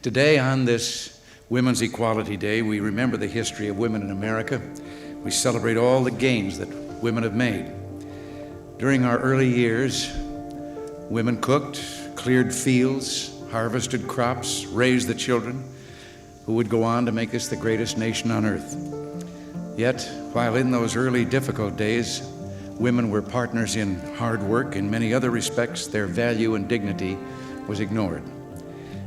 Today, on this Women's Equality Day, we remember the history of women in America. We celebrate all the gains that women have made. During our early years, women cooked, cleared fields, harvested crops, raised the children who would go on to make us the greatest nation on earth. Yet, while in those early difficult days, women were partners in hard work, in many other respects, their value and dignity was ignored.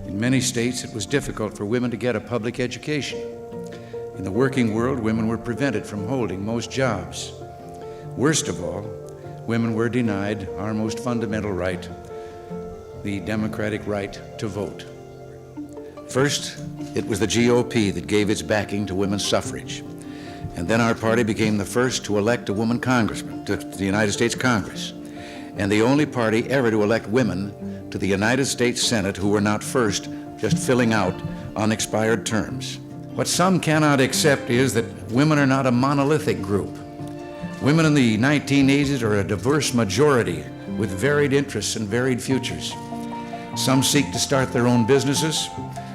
In many states, it was difficult for women to get a public education. In the working world, women were prevented from holding most jobs. Worst of all, women were denied our most fundamental right, the democratic right to vote. First, it was the GOP that gave its backing to women's suffrage. And then our party became the first to elect a woman congressman to the United States Congress, and the only party ever to elect women to the United States Senate who were not first just filling out unexpired terms. What some cannot accept is that women are not a monolithic group. Women in the 1980s are a diverse majority with varied interests and varied futures. Some seek to start their own businesses.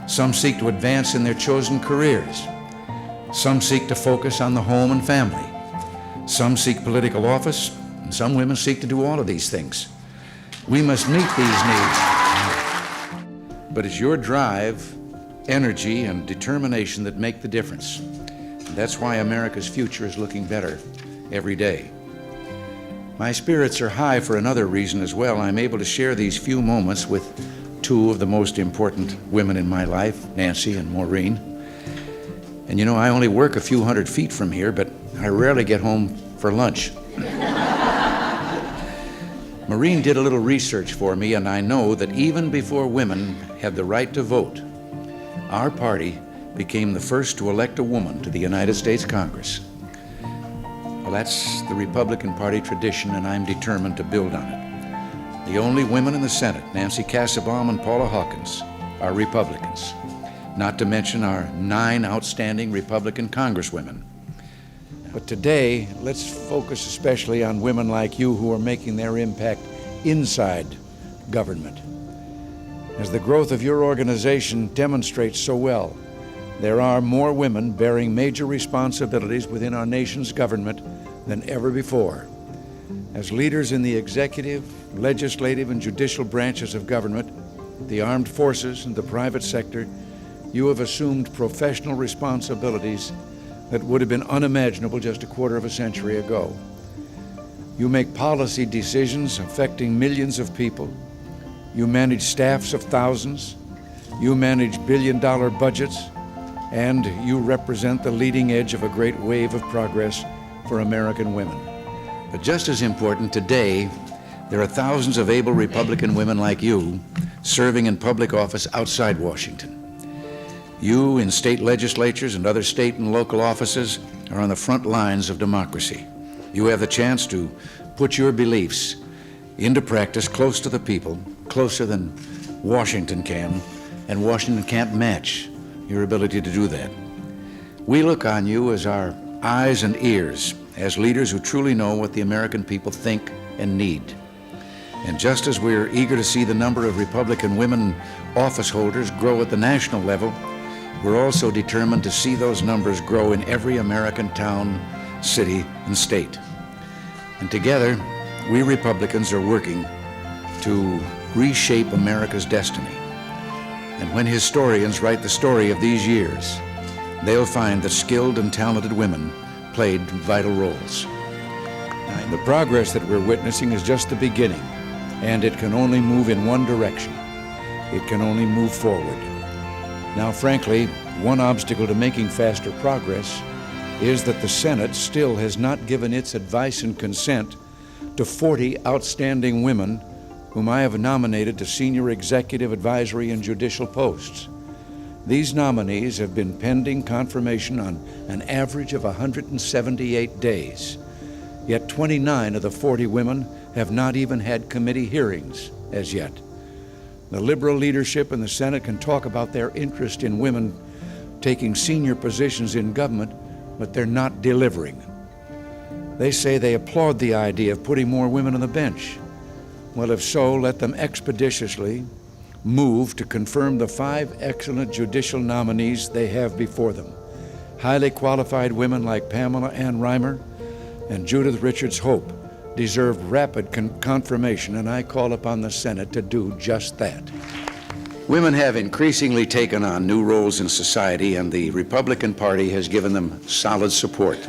Some seek to advance in their chosen careers. Some seek to focus on the home and family. Some seek political office, and some women seek to do all of these things. We must meet these needs. But it's your drive, energy, and determination that make the difference. And that's why America's future is looking better every day. My spirits are high for another reason as well. I'm able to share these few moments with two of the most important women in my life, Nancy and Maureen. And you know, I only work a few hundred feet from here, but I rarely get home for lunch. Maureen did a little research for me, and I know that even before women had the right to vote, our party became the first to elect a woman to the United States Congress. Well, that's the Republican Party tradition, and I'm determined to build on it. The only women in the Senate, Nancy Kassebaum and Paula Hawkins, are Republicans, not to mention our 9 outstanding Republican Congresswomen. But today, let's focus especially on women like you who are making their impact inside government. As the growth of your organization demonstrates so well, there are more women bearing major responsibilities within our nation's government than ever before. As leaders in the executive, legislative, and judicial branches of government, the armed forces, and the private sector, you have assumed professional responsibilities that would have been unimaginable just a quarter of a century ago. You make policy decisions affecting millions of people. You manage staffs of thousands. You manage billion-dollar budgets. And you represent the leading edge of a great wave of progress for American women. But just as important, today, there are thousands of able Republican women like you serving in public office outside Washington. You in state legislatures and other state and local offices are on the front lines of democracy. You have the chance to put your beliefs into practice close to the people, closer than Washington can, and Washington can't match your ability to do that. We look on you as our eyes and ears, as leaders who truly know what the American people think and need. And just as we're eager to see the number of Republican women office holders grow at the national level, we're also determined to see those numbers grow in every American town, city, and state. And together, we Republicans are working to reshape America's destiny. And when historians write the story of these years, they'll find that skilled and talented women played vital roles. The progress that we're witnessing is just the beginning, and it can only move in one direction. It can only move forward. Now, frankly, one obstacle to making faster progress is that the Senate still has not given its advice and consent to 40 outstanding women whom I have nominated to senior executive, advisory, and judicial posts. These nominees have been pending confirmation on an average of 178 days. Yet 29 of the 40 women have not even had committee hearings as yet. The liberal leadership in the Senate can talk about their interest in women taking senior positions in government, but they're not delivering. They say they applaud the idea of putting more women on the bench. Well, if so, let them expeditiously move to confirm the 5 excellent judicial nominees they have before them. Highly qualified women like Pamela Ann Reimer and Judith Richards Hope deserve rapid confirmation, and I call upon the Senate to do just that. Women have increasingly taken on new roles in society, and the Republican Party has given them solid support.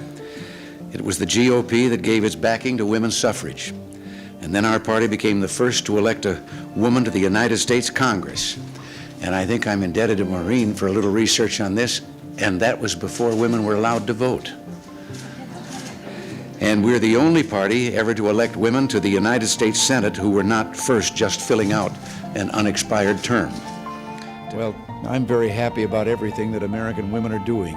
It was the GOP that gave its backing to women's suffrage. And then our party became the first to elect a woman to the United States Congress. And I think I'm indebted to Maureen for a little research on this, and that was before women were allowed to vote. And we're the only party ever to elect women to the United States Senate who were not first just filling out an unexpired term. Well, I'm very happy about everything that American women are doing.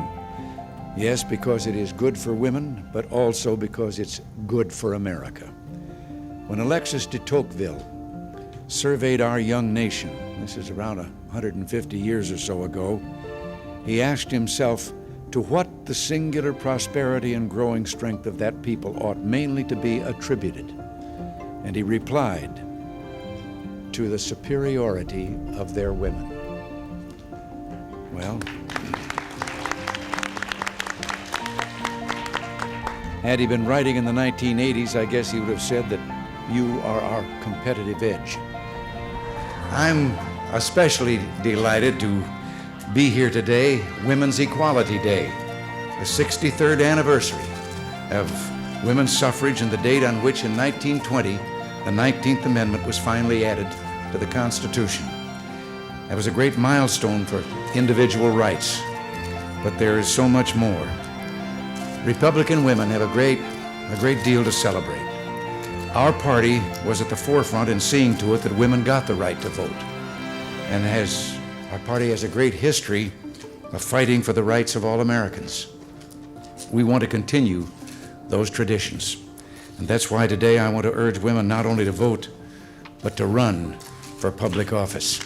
Yes, because it is good for women, but also because it's good for America. When Alexis de Tocqueville surveyed our young nation, this is around 150 years or so ago, he asked himself to what the singular prosperity and growing strength of that people ought mainly to be attributed. And he replied, to the superiority of their women. Well, had he been writing in the 1980s, I guess he would have said that you are our competitive edge. I'm especially delighted to be here today, Women's Equality Day, the 63rd anniversary of women's suffrage and the date on which in 1920 the 19th Amendment was finally added to the Constitution. That was a great milestone for individual rights, but there is so much more. Republican women have a great deal to celebrate. Our party was at the forefront in seeing to it that women got the right to vote. And our party has a great history of fighting for the rights of all Americans. We want to continue those traditions. And that's why today I want to urge women not only to vote, but to run for public office.